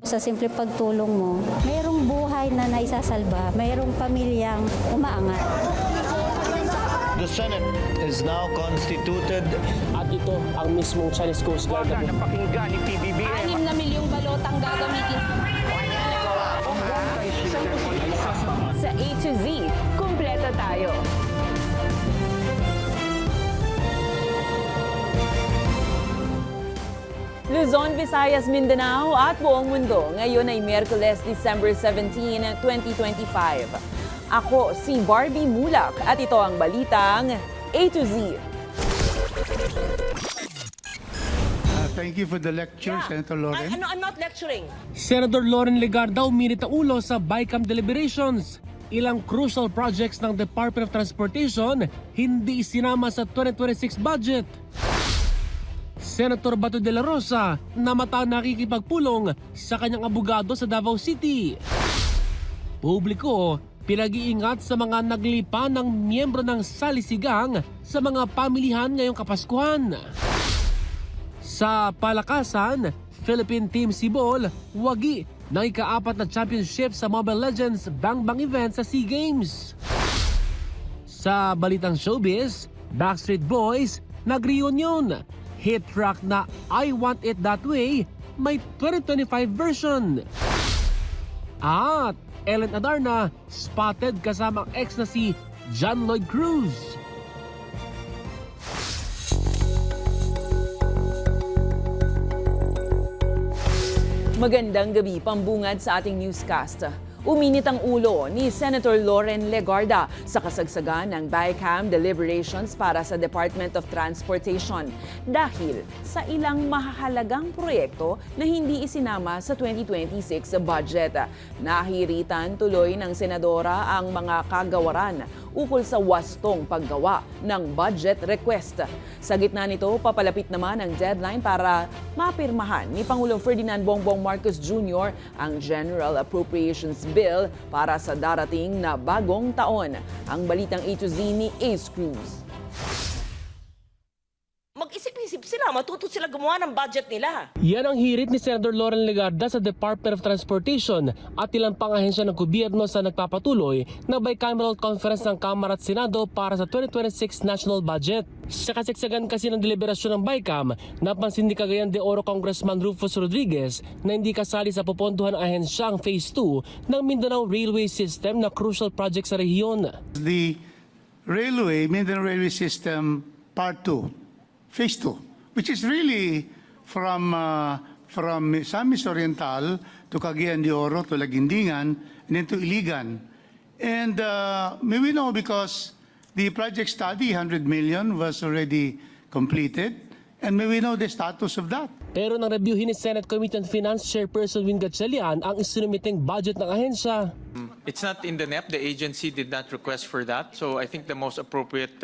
Sa simple pagtulong mo, mayroong buhay na naisasalba, mayroong pamilyang umaangat. The Senate is now constituted. At ito ang mismong Chinese Coast Guard na Napakinggan ni PBBM. 6 na milyong balotang gagamitin Sa A to Z, kumpleto tayo. Luzon, Visayas, Mindanao at buong mundo. Ngayon ay Miyerkules, December 17, 2025. Ako si Barbie Mulak at ito ang balitang A to Z. Thank you for the lecture, Senator Loren. I'm not lecturing. Senator Loren Legarda uminit ang ulo sa BICAM deliberations. Ilang crucial projects ng Department of Transportation hindi isinama sa 2026 budget. Senator Bato de la Rosa namata nakikipagpulong sa kanyang abogado sa Davao City. Publiko pinag-iingat sa mga naglipa ng miyembro ng salisigang sa mga pamilihan ngayong Kapaskuhan. Sa palakasan, Philippine Team Sibol wagi ng ika-4 na championship sa Mobile Legends Bang Bang event sa SEA Games. Sa balitang showbiz, Backstreet Boys nag-reunion. Hit track na I Want It That Way may 2025 version. At Ellen Adarna spotted kasama ang ex na si John Lloyd Cruz. Magandang gabi, pambungad sa ating newscast. Uminit ang ulo ni Senator Loren Legarda sa kasagsagan ng BICAM deliberations para sa Department of Transportation dahil sa ilang mahahalagang proyekto na hindi isinama sa 2026 budget. Nahiritan tuloy ng senadora ang mga kagawaran ukol sa wastong paggawa ng budget request. Sa gitna nito, papalapit naman ang deadline para mapirmahan ni Pangulong Ferdinand Bongbong Marcos Jr. ang General Appropriations Bill para sa darating na bagong taon. Ang balitang A to Z ni Ace Cruz. Mag-isip-isip sila, matuto sila gumawa ng budget nila. Yan ang hirit ni Senator Loren Legarda sa Department of Transportation at ilang pang-ahensya ng gobyerno sa nagpapatuloy na bicameral conference ng Kamara at Senado para sa 2026 national budget. Sa kasagsagan kasi ng deliberasyon ng BICAM, napansin ni Cagayan de Oro Congressman Rufus Rodriguez na hindi kasali sa pupondohan ng ahensya ang Phase 2 ng Mindanao Railway System na crucial project sa rehiyon. The Mindanao Railway System Part 2, Phase 2, which is really from Misamis Oriental to Cagayan de Oro to Laguindingan and then to Iligan. And may we know because the project study, 100 million, was already completed. And may we know the status of that? Pero nang reviewin ni Senate Committee on Finance Chairperson Win Gatchalian ang isinumiting budget ng ahensya. It's not in the NEP. The agency did not request for that. So I think the most appropriate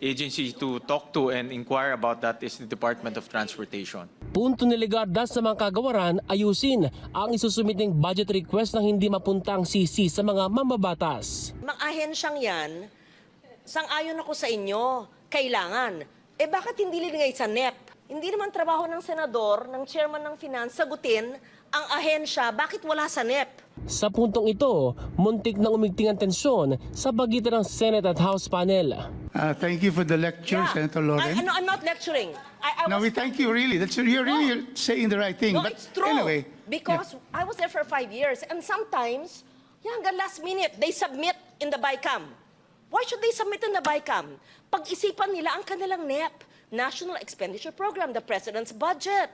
agency to talk to and inquire about that is the Department of Transportation. Punto ni Legarda sa mga kagawaran, ayusin ang isusumiting budget request nang hindi mapunta ang CC sa mga mambabatas. Mga ahensyang yan, sang-ayon ako sa inyo, kailangan. Bakit hindi linigay sa NEP? Hindi naman trabaho ng senador, ng chairman ng finance, sagutin ang ahensya, bakit wala sa NEP? Sa puntong ito, muntik nang umigting ang tensyon sa pagitan ng Senate at House panel. Thank you for the lecture, Senator Loren. I'm not lecturing. No, we thank you really. You're really saying the right thing. No, But it's true. anyway, Because I was there for 5 years and sometimes, hanggang last minute, they submit in the BICAM. Why should they submit in the BICAM? Pag-isipan nila ang kanilang NEP, National Expenditure Program, the President's Budget.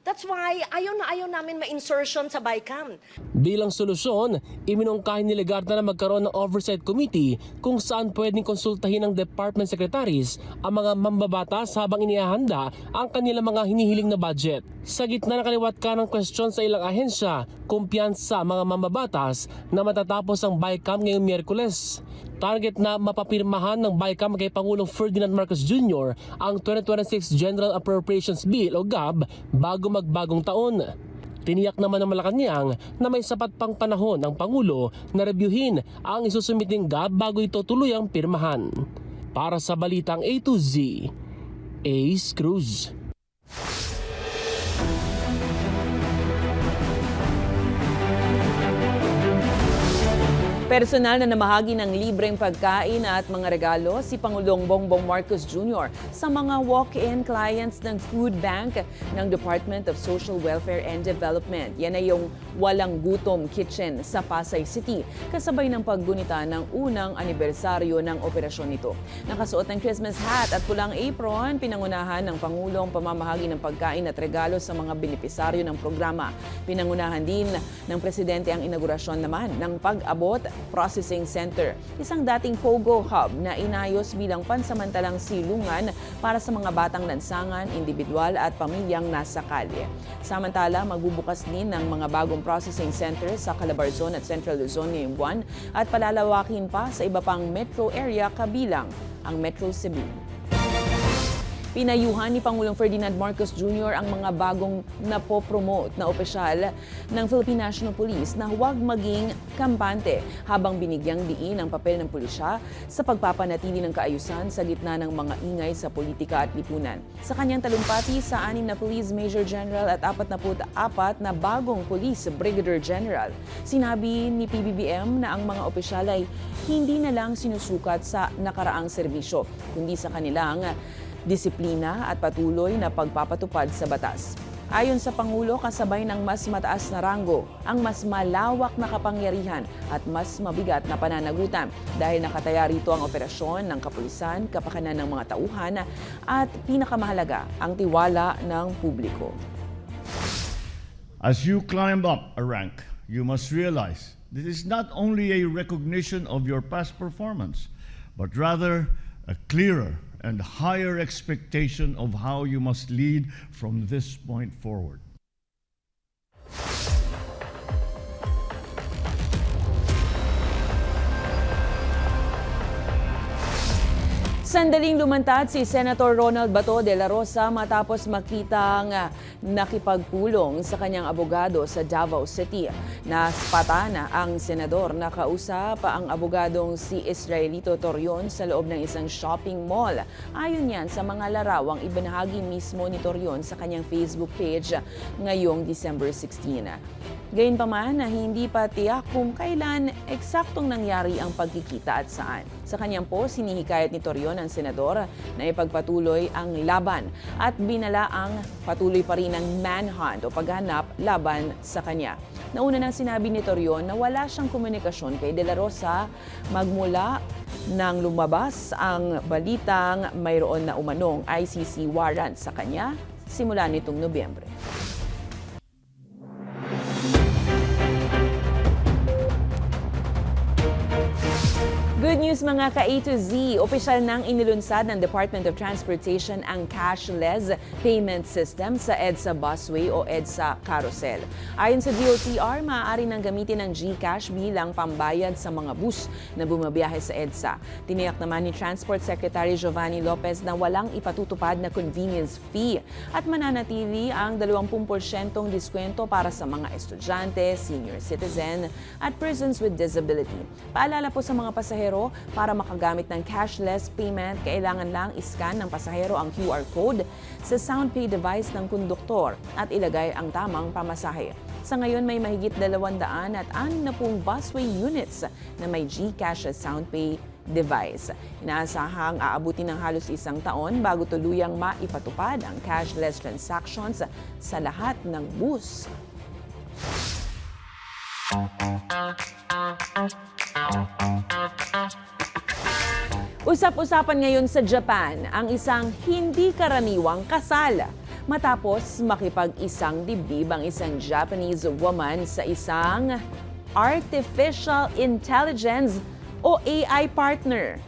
That's why ayaw namin ma-insertion sa BICAM. Bilang solusyon, iminungkahin ni Legarda na magkaroon ng oversight committee kung saan pwedeng konsultahin ng department secretaries ang mga mambabatas habang inihahanda ang kanilang mga hinihiling na budget. Sa gitna ng kaliwat ka ng question sa ilang ahensya, kumpiyansa mga mambabatas na matatapos ang BICAM ngayong Miyerkules. Target na mapapirmahan ng BICAM kay Pangulong Ferdinand Marcos Jr. ang 2026 General Appropriations Bill o GAB bago magbagong taon. Tiniyak naman ng Malacanang na may sapat pang panahon ang Pangulo na rebyuhin ang isusumiting GAB bago ito tuluyang pirmahan. Para sa balitang A to Z, Ace Cruz. Personal na namahagi ng libreng pagkain at mga regalo si Pangulong Bongbong Marcos Jr. sa mga walk-in clients ng Food Bank ng Department of Social Welfare and Development. Yan ay yung Walang Gutom Kitchen sa Pasay City, kasabay ng paggunita ng unang anibersaryo ng operasyon nito. Nakasuot ng Christmas hat at pulang apron, pinangunahan ng Pangulong pamamahagi ng pagkain at regalo sa mga benepisaryo ng programa. Pinangunahan din ng Presidente ang inaugurasyon naman ng Pag-abot Processing Center, isang dating POGO hub na inayos bilang pansamantalang silungan para sa mga batang lansangan, individual at pamilyang nasa kalye. Samantala, magbubukas din ng mga bagong processing center sa Calabarzon at Central Luzon ngayong buwan at palalawakin pa sa iba pang metro area kabilang ang Metro Cebu. Pinayuhan ni Pangulong Ferdinand Marcos Jr. ang mga bagong napopromote na opisyal ng Philippine National Police na huwag maging kampante habang binigyang diin ang papel ng pulisya sa pagpapanatili ng kaayusan sa gitna ng mga ingay sa politika at lipunan. Sa kanyang talumpati sa 6 na Police Major General at 44 na bagong Police Brigadier General, sinabi ni PBBM na ang mga opisyal ay hindi na lang sinusukat sa nakaraang serbisyo, kundi sa kanilang disiplina at patuloy na pagpapatupad sa batas. Ayon sa Pangulo, kasabay ng mas mataas na ranggo, ang mas malawak na kapangyarihan at mas mabigat na pananagutan dahil nakataya rito ang operasyon ng kapulisan, kapakanan ng mga tauhan at pinakamahalaga, ang tiwala ng publiko. As you climb up a rank, you must realize this is not only a recognition of your past performance, but rather a clearer and higher expectation of how you must lead from this point forward. Sandaling lumantad si Senator Ronald Bato de la Rosa matapos makitang nakipagpulong sa kanyang abogado sa Davao City. Naspata na ang senador, nakausap ang abogadong si Israelito Torion sa loob ng isang shopping mall. Ayon yan sa mga larawang ibinahagi mismo ni Torion sa kanyang Facebook page ngayong December 16. Gayunpaman na hindi pa tiyak kung kailan eksaktong nangyari ang pagkikita at saan. Sa kanyang post, hinihikayat ni Torion ang senador na ipagpatuloy ang laban at binala ang patuloy pa rin ang manhunt o paghanap laban sa kanya. Nauna nang sinabi ni Torion na wala siyang komunikasyon kay De La Rosa magmula nang lumabas ang balitang mayroon na umanong ICC warrant sa kanya simula nitong Nobyembre. Good news mga ka-A to Z, opisyal nang inilunsad ng Department of Transportation ang cashless payment system sa EDSA Busway o EDSA Carousel. Ayon sa DOTR, maaari nang gamitin ang GCash bilang pambayad sa mga bus na bumabiyahe sa EDSA. Tiniyak naman ni Transport Secretary Giovanni Lopez na walang ipatutupad na convenience fee at mananatili ang 20% diskwento para sa mga estudyante, senior citizen at persons with disability. Paalala po sa mga pasahero, para makagamit ng cashless payment, kailangan lang iscan ng pasahero ang QR code sa SoundPay device ng konduktor at ilagay ang tamang pamasahe. Sa ngayon, may mahigit 260 busway units na may GCash at SoundPay device. Inaasahang aabutin ng halos 1 taon bago tuluyang maipatupad ang cashless transactions sa lahat ng bus. Usap-usapan ngayon sa Japan ang isang hindi karaniwang kasal. Matapos makipag-isang dibdib ang isang Japanese woman sa isang artificial intelligence o AI partner.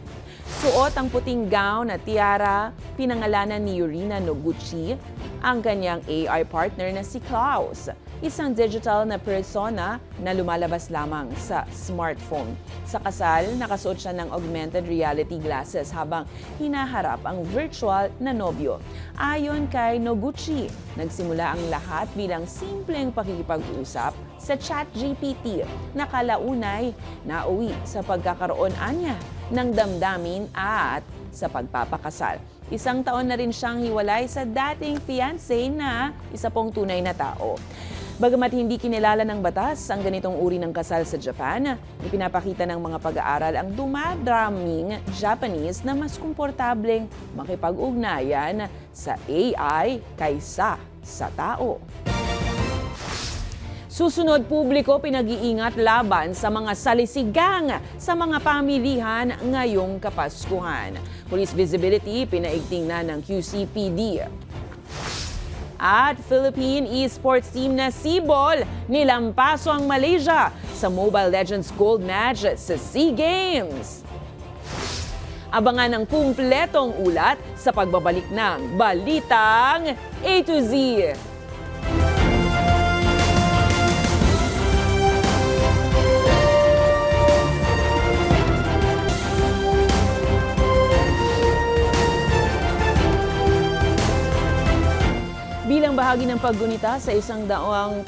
Suot ang puting gown at tiara, pinangalanan ni Yurina Noguchi ang kanyang AI partner na si Klaus, isang digital na persona na lumalabas lamang sa smartphone. Sa kasal, nakasuot siya ng augmented reality glasses habang hinaharap ang virtual na nobyo. Ayon kay Noguchi, nagsimula ang lahat bilang simpleng pakikipag-usap sa ChatGPT na kalaunay nauwi sa pagkakaroon niya ng damdamin at sa pagpapakasal. 1 taon na rin siyang hiwalay sa dating fiancé na isa pong tunay na tao. Bagamat hindi kinilala ng batas ang ganitong uri ng kasal sa Japan, ipinapakita ng mga pag-aaral ang dumadaming Japanese na mas komportableng makipag-ugnayan sa AI kaysa sa tao. Susunod, publiko pinag-iingat laban sa mga salisigang sa mga pamilihan ngayong Kapaskuhan. Police visibility pinaigting na ng QCPD. At Philippine esports team na Sibol nilampaso ang Malaysia sa Mobile Legends Gold Match sa SEA Games. Abangan ang kumpletong ulat sa pagbabalik ng Balitang A to Z. Bilang bahagi ng paggunita sa 100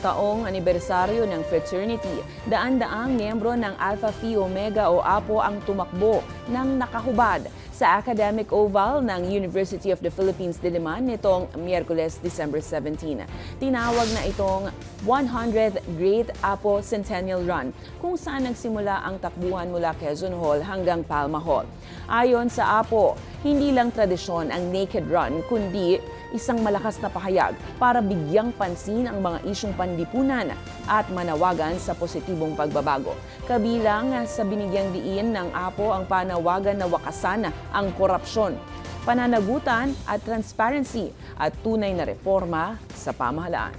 taong anibersaryo ng fraternity, daan-daang miyembro ng Alpha Phi Omega o APO ang tumakbo ng nakahubad sa Academic Oval ng University of the Philippines Diliman nitong Miyerkules, December 17. Tinawag na itong 100th Great APO Centennial Run, kung saan nagsimula ang takbuhan mula Quezon Hall hanggang Palma Hall. Ayon sa APO, hindi lang tradisyon ang naked run, kundi isang malakas na pahayag para bigyang pansin ang mga isyong panlipunan at manawagan sa positibong pagbabago. Kabilang sa binigyang diin ng APO ang panawagan na wakasan ang korupsyon, pananagutan at transparency at tunay na reforma sa pamahalaan.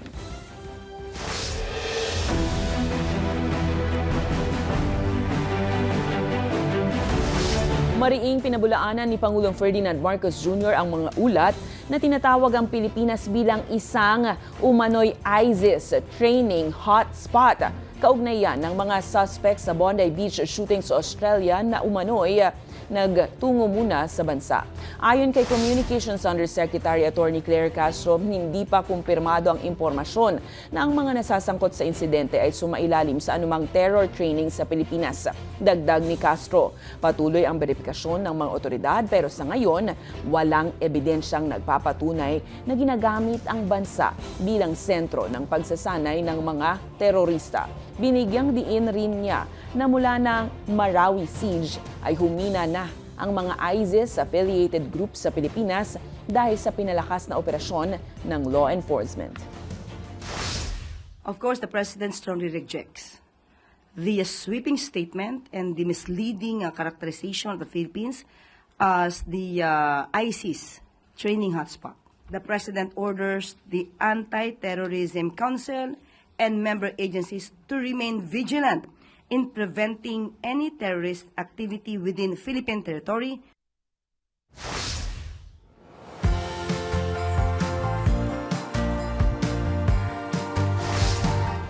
Mariing pinabulaanan ni Pangulong Ferdinand Marcos Jr. ang mga ulat na tinatawag ang Pilipinas bilang isang umano'y ISIS training hotspot. Kaugnayan ng mga suspects sa Bondi Beach shooting sa Australia na umano'y nagtungo muna sa bansa. Ayon kay Communications Undersecretary Attorney Claire Castro, hindi pa kumpirmado ang impormasyon na ang mga nasasangkot sa insidente ay sumailalim sa anumang terror training sa Pilipinas. Dagdag ni Castro, patuloy ang verifikasyon ng mga otoridad pero sa ngayon, walang ebidensyang nagpapatunay na ginagamit ang bansa bilang sentro ng pagsasanay ng mga terorista. Binigyang diin rin niya na mula ng Marawi siege ay humina na ang mga ISIS-affiliated groups sa Pilipinas dahil sa pinalakas na operasyon ng law enforcement. Of course, the President strongly rejects the sweeping statement and the misleading characterization of the Philippines as the ISIS training hotspot. The President orders the Anti-Terrorism Council and member agencies to remain vigilant in preventing any terrorist activity within Philippine territory.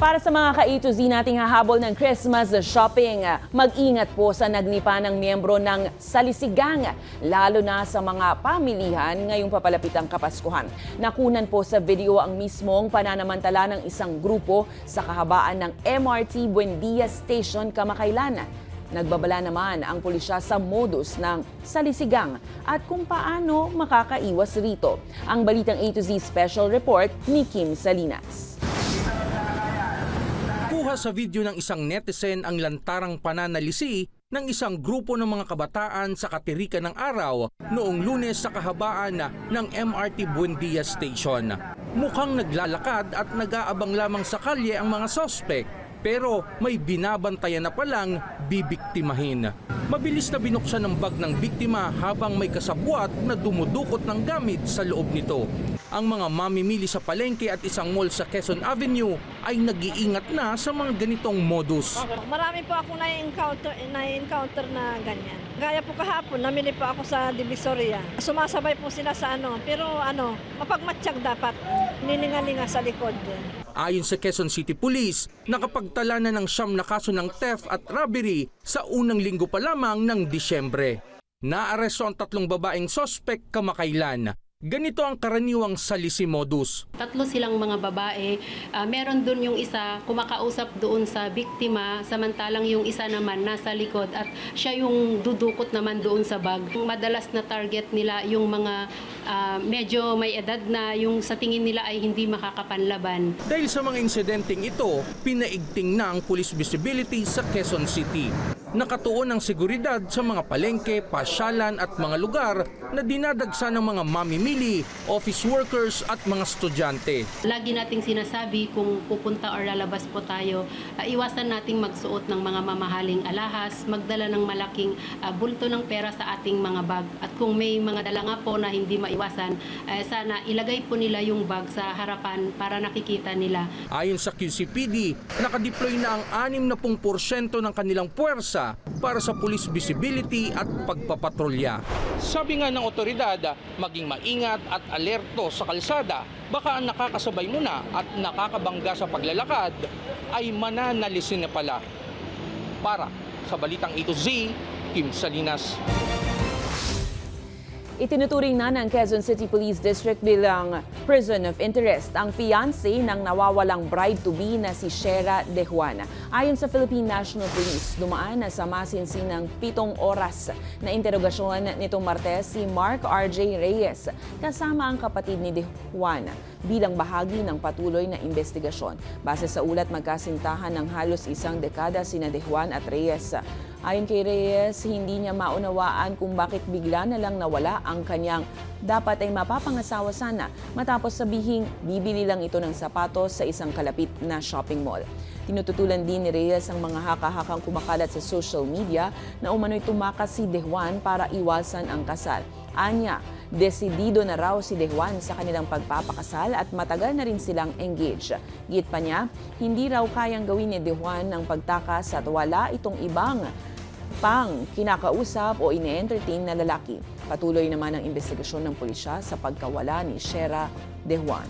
Para sa mga ka-A to Z nating hahabol ng Christmas shopping, mag-ingat po sa naglipa ng miyembro ng salisigang, lalo na sa mga pamilihan ngayong papalapit ang Kapaskuhan. Nakunan po sa video ang mismong pananamantala ng isang grupo sa kahabaan ng MRT Buendia Station kamakailan. Nagbabala naman ang pulisya sa modus ng salisigang at kung paano makakaiwas rito. Ang Balitang A to Z Special Report ni Kim Salinas. Kuha sa video ng isang netizen ang lantarang pananalisi ng isang grupo ng mga kabataan sa katirikan ng araw noong Lunes sa kahabaan ng MRT Buendia Station. Mukhang naglalakad at nag-aabang lamang sa kalye ang mga sospek, pero may binabantayan na palang bibiktimahin. Mabilis na binuksan ng bag ng biktima habang may kasabwat na dumudukot ng gamit sa loob nito. Ang mga mamimili sa palengke at isang mall sa Quezon Avenue ay nag-iingat na sa mga ganitong modus. Marami po ako na-encounter na ganyan. Gaya po kahapon, namili po ako sa Divisoria. Sumasabay po sila sa pero mapagmatsyag dapat, niningalinga sa likod. Ayon sa Quezon City Police, nakapagtala na ng 9 na kaso ng theft at robbery sa unang linggo pa lamang ng Disyembre. Naaresto ang 3 babaeng sospek kamakailan. ganito ang karaniwang salisi modus. Tatlo silang mga babae. Meron dun yung isa kumakausap doon sa biktima, samantalang yung isa naman nasa likod at siya yung dudukot naman doon sa bag. Madalas na target nila yung mga medyo may edad na yung sa tingin nila ay hindi makakapanlaban. Dahil sa mga insidenteng ito, pinaigting na ang police visibility sa Quezon City. Nakatuon ang seguridad sa mga palengke, pasyalan at mga lugar na dinadagsa ng mga mamimili, office workers at mga estudyante. Lagi nating sinasabi kung pupunta or lalabas po tayo, iwasan nating magsuot ng mga mamahaling alahas, magdala ng malaking bulto ng pera sa ating mga bag. At kung may mga dala nga po na hindi maiwasan, sana ilagay po nila yung bag sa harapan para nakikita nila. Ayon sa QCPD, nakadeploy na ang 60% ng kanilang puwersa para sa police visibility at pagpapatrolya. Sabi nga ng otoridad, maging maingat at alerto sa kalsada. Baka ang nakakasabay mo na at nakakabangga sa paglalakad ay mananalisin na pala. Para sa Balitang A to Z, Kim Salinas. Itinuturing na ng Quezon City Police District bilang person of interest ang fiancé ng nawawalang bride-to-be na si Shera De Juan. Ayon sa Philippine National Police, dumaan na sa masinsinang 7 oras na interogasyon nitong Martes si Mark R.J. Reyes kasama ang kapatid ni De Juan bilang bahagi ng patuloy na investigasyon. Base sa ulat, magkasintahan ng halos isang dekada sina De Juan at Reyes. Ayon kay Reyes, hindi niya maunawaan kung bakit bigla na lang nawala ang kanyang dapat ay mapapangasawa sana matapos sabihing bibili lang ito ng sapatos sa isang kalapit na shopping mall. Tinututulan din ni Reyes ang mga haka-hakang kumakalat sa social media na umano'y tumakas si De Juan para iwasan ang kasal. Anya, desidido na raw si De Juan sa kanilang pagpapakasal at matagal na rin silang engaged. Git pa niya, hindi raw kayang gawin ni De Juan ang pagtakas at wala itong ibang pang kinakausap o ine-entertain na lalaki. Patuloy naman ang investigasyon ng pulisya sa pagkawala ni Shera De Juan.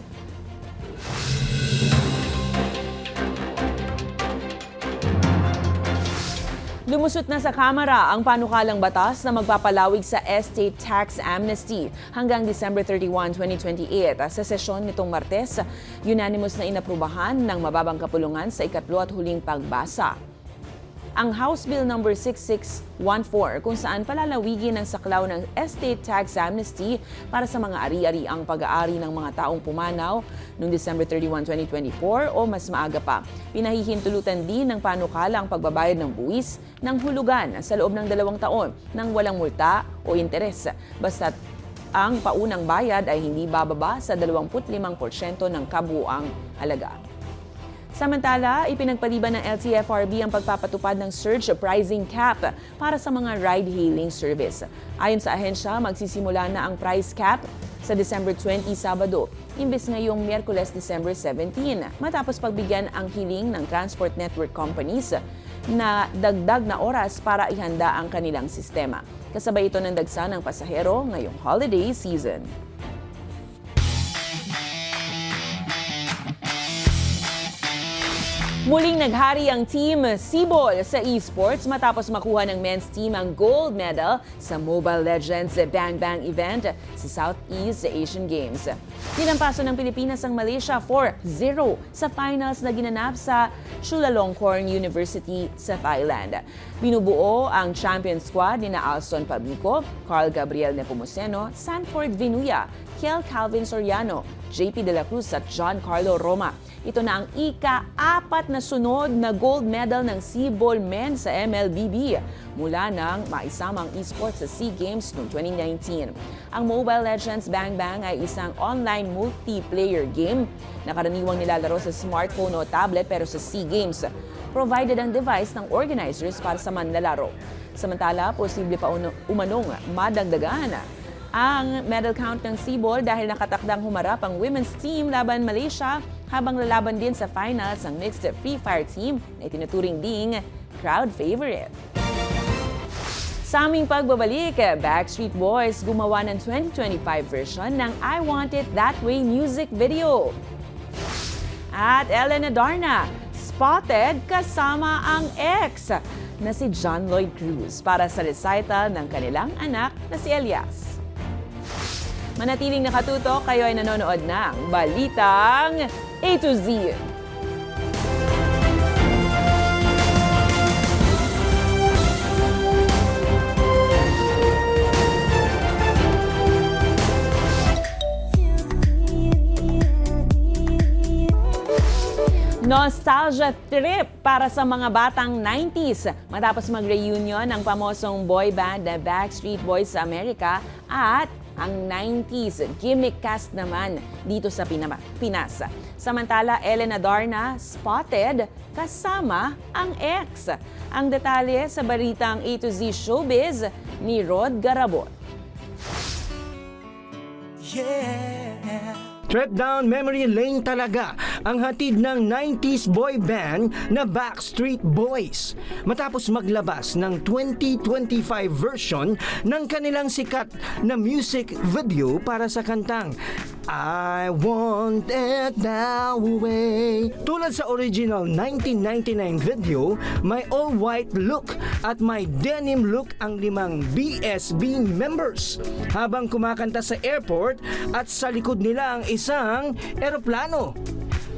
Lumusot na sa Kamara ang panukalang batas na magpapalawig sa estate tax amnesty hanggang December 31, 2028. Sa sesyon nitong Martes, unanimous na inaprubahan ng mababang kapulungan sa ikatlo at huling pagbasa ang House Bill No. 6614 kung saan palalawigin ang saklaw ng estate tax amnesty para sa mga ari-ari ang pag-aari ng mga taong pumanaw noong December 31, 2024 o mas maaga pa. Pinahihintulutan din ng panukala ang pagbabayad ng buwis ng hulugan sa loob ng 2 taon nang walang multa o interes. Basta't ang paunang bayad ay hindi bababa sa 25% ng kabuuang halaga. Samantala, ipinagpaliban ng LTFRB ang pagpapatupad ng surge pricing cap para sa mga ride-hailing service. Ayon sa ahensya, magsisimula na ang price cap sa December 20, Sabado, imbes ngayong Miyerkules, December 17, matapos pagbigyan ang hiling ng transport network companies na dagdag na oras para ihanda ang kanilang sistema. Kasabay ito ng dagsa ng pasahero ngayong holiday season. Muling naghari ang Team Sibol sa esports matapos makuha ng men's team ang gold medal sa Mobile Legends Bang Bang event sa Southeast Asian Games. Tinampaso ng Pilipinas ang Malaysia 4-0 sa finals na ginanap sa Chulalongkorn University sa Thailand. Binubuo ang champion squad ni Alston Pablico, Carl Gabriel Nepomuceno, Sanford Vinuya, Kiel Calvin Soriano, JP De La Cruz at John Carlo Roma. Ito na ang ika-4 na sunod na gold medal ng Sibol Men sa MLBB mula nang maisamang esports sa SEA Games noong 2019. Ang Mobile Legends Bang Bang ay isang online multiplayer game na karaniwang nilalaro sa smartphone o tablet pero sa SEA Games. Provided ang device ng organizers para sa manlalaro. Samantala, posible pa umanong madagdagan ang medal count ng Sibol dahil nakatakdang humarap ang women's team laban Malaysia habang lalaban din sa finals ang mixed Free Fire team na itinuturing ding crowd favorite. Sa aming pagbabalik, Backstreet Boys gumawa ng 2025 version ng I Want It That Way music video. At Elena Darna, spotted kasama ang ex na si John Lloyd Cruz para sa recital ng kanilang anak na si Elias. Manatiling nakatutok, kayo ay nanonood ng Balitang A to Z. Nostalgia trip para sa mga batang 90s matapos mag-reunion ng pamosong boy band na Backstreet Boys sa Amerika at ang 90s gimmick cast naman dito sa Pinas. Samantala, Ellen Adarna spotted kasama ang ex. Ang detalye sa Balitang A to Z Showbiz ni Rod Garabot. Trip down memory lane talaga ang hatid ng 90s boy band na Backstreet Boys matapos maglabas ng 2025 version ng kanilang sikat na music video para sa kantang I Want It That Way. Tulad sa original 1999 video, may all-white look at may denim look ang 5 BSB members habang kumakanta sa airport at sa likod nila ang isang eroplano.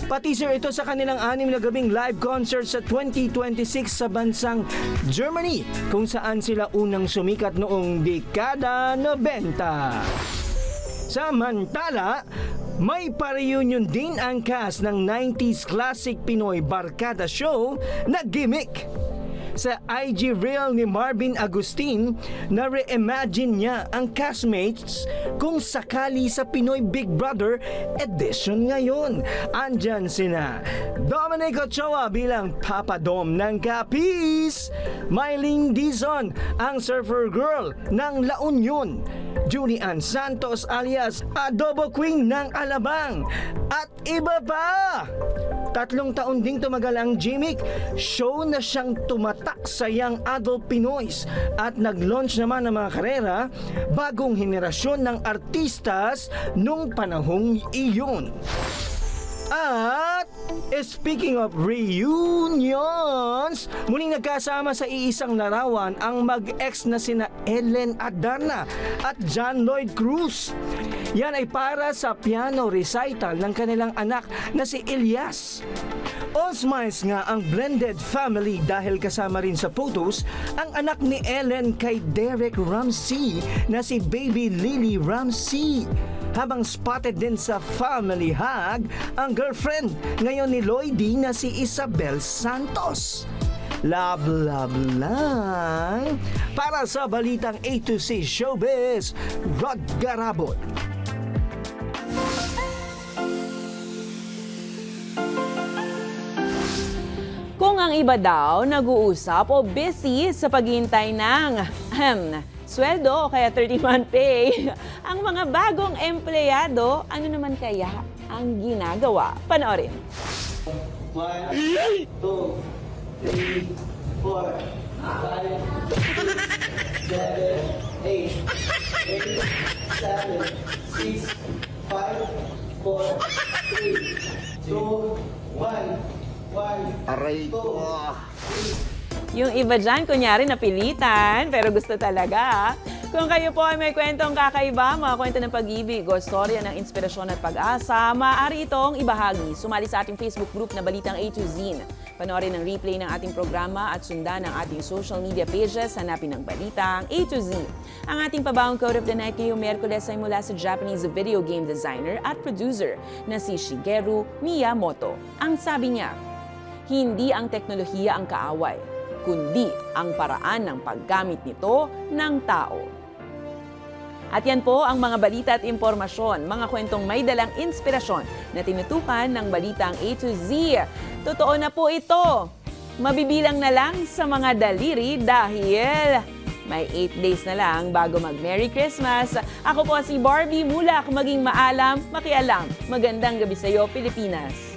Pateaser ito sa kanilang 6 na gabing live concert sa 2026 sa bansang Germany kung saan sila unang sumikat noong dekada 90. Samantala, may pa-reunion din ang cast ng 90s classic Pinoy barkada show na Gimmick. Sa IG reel ni Marvin Agustin, na reimagine niya ang castmates kung sakali sa Pinoy Big Brother edition ngayon. Andyan sina Dominic Ochoa bilang Papa Dom ng Capiz, Mylene Dizon ang surfer girl ng La Union, Julian Santos alias Adobo Queen ng Alabang, at iba pa! 3 taon ding tumagal ang Gimmick show na siyang tumatak sa young adult Pinoys at nag-launch naman ng mga karera bagong henerasyon ng artistas nung panahong iyon. At speaking of reunions, muling nagkasama sa iisang larawan ang mag-ex na sina Ellen Adarna at John Lloyd Cruz. Yan ay para sa piano recital ng kanilang anak na si Elias. All smiles nga ang blended family dahil kasama rin sa photos ang anak ni Ellen kay Derek Ramsey na si Baby Lily Ramsey. Habang spotted din sa family hug ang girlfriend ngayon ni Lloydie na si Isabel Santos. Love, love lang. Para sa Balitang A to Z Showbiz, Rod Garabot. Kung ang iba daw nag-uusap o busy sa paghihintay ng sweldo o kaya 30-month pay, ang mga bagong empleyado, ano naman kaya ang ginagawa? Panoorin. 1, 2, 3, 4, 5, 6, 7, 6, 5, 4, 3, 2, 1. Aray ko. Yung iba dyan, kunyari napilitan, pero gusto talaga. Kung kayo po ay may kwentong kakaiba, mga kwento ng pag-ibig o storya ng inspirasyon at pag-asa, maaari itong ibahagi. Sumali sa ating Facebook group na Balitang A to Z. Panoorin ang replay ng ating programa at sundan ang ating social media pages. Hanapin ang Balitang A to Z. Ang ating pabawang quote of the night ngayong Miyerkules ay mula sa Japanese video game designer at producer na si Shigeru Miyamoto. Ang sabi niya, hindi ang teknolohiya ang kaaway, kundi ang paraan ng paggamit nito ng tao. At yan po ang mga balita at impormasyon, mga kwentong may dalang inspirasyon na tinutukan ng Balitang A to Z. Totoo na po ito. Mabibilang na lang sa mga daliri dahil may 8 days na lang bago mag-Merry Christmas. Ako po si Barbie Mulak, maging maalam, makialam. Magandang gabi sa iyo, Pilipinas.